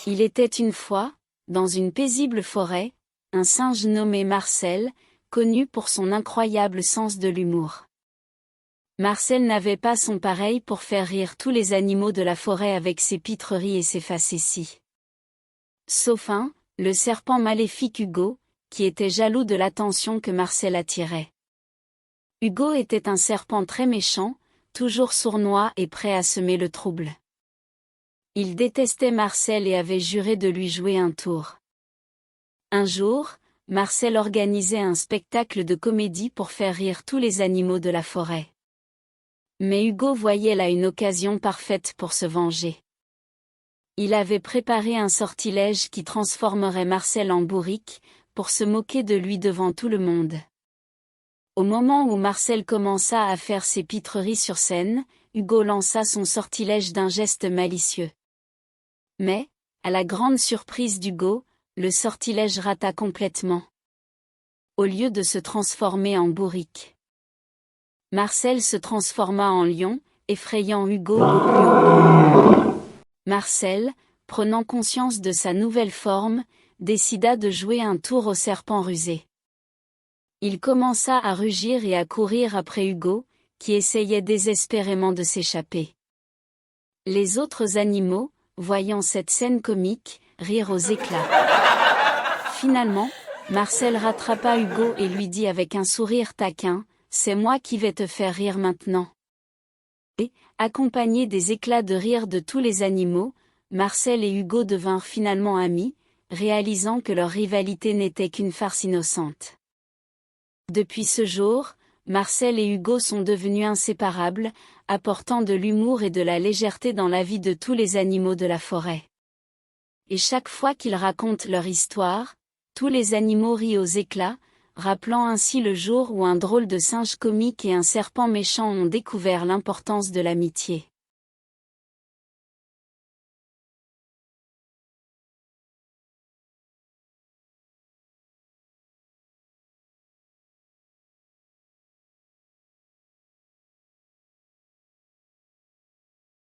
Il était une fois, dans une paisible forêt, un singe nommé Marcel, connu pour son incroyable sens de l'humour. Marcel n'avait pas son pareil pour faire rire tous les animaux de la forêt avec ses pitreries et ses facéties. Sauf un, le serpent maléfique Hugo, qui était jaloux de l'attention que Marcel attirait. Hugo était un serpent très méchant, toujours sournois et prêt à semer le trouble. Il détestait Marcel et avait juré de lui jouer un tour. Un jour, Marcel organisait un spectacle de comédie pour faire rire tous les animaux de la forêt. Mais Hugo voyait là une occasion parfaite pour se venger. Il avait préparé un sortilège qui transformerait Marcel en bourrique, pour se moquer de lui devant tout le monde. Au moment où Marcel commença à faire ses pitreries sur scène, Hugo lança son sortilège d'un geste malicieux. Mais, à la grande surprise d'Hugo, le sortilège rata complètement. Au lieu de se transformer en bourrique, Marcel se transforma en lion, effrayant Hugo au plus haut. Marcel, prenant conscience de sa nouvelle forme, décida de jouer un tour au serpent rusé. Il commença à rugir et à courir après Hugo, qui essayait désespérément de s'échapper. Les autres animaux, voyant cette scène comique, rirent aux éclats. Finalement, Marcel rattrapa Hugo et lui dit avec un sourire taquin, « C'est moi qui vais te faire rire maintenant. » Et, accompagné des éclats de rire de tous les animaux, Marcel et Hugo devinrent finalement amis, réalisant que leur rivalité n'était qu'une farce innocente. Depuis ce jour, Marcel et Hugo sont devenus inséparables, apportant de l'humour et de la légèreté dans la vie de tous les animaux de la forêt. Et chaque fois qu'ils racontent leur histoire, tous les animaux rient aux éclats, rappelant ainsi le jour où un drôle de singe comique et un serpent méchant ont découvert l'importance de l'amitié.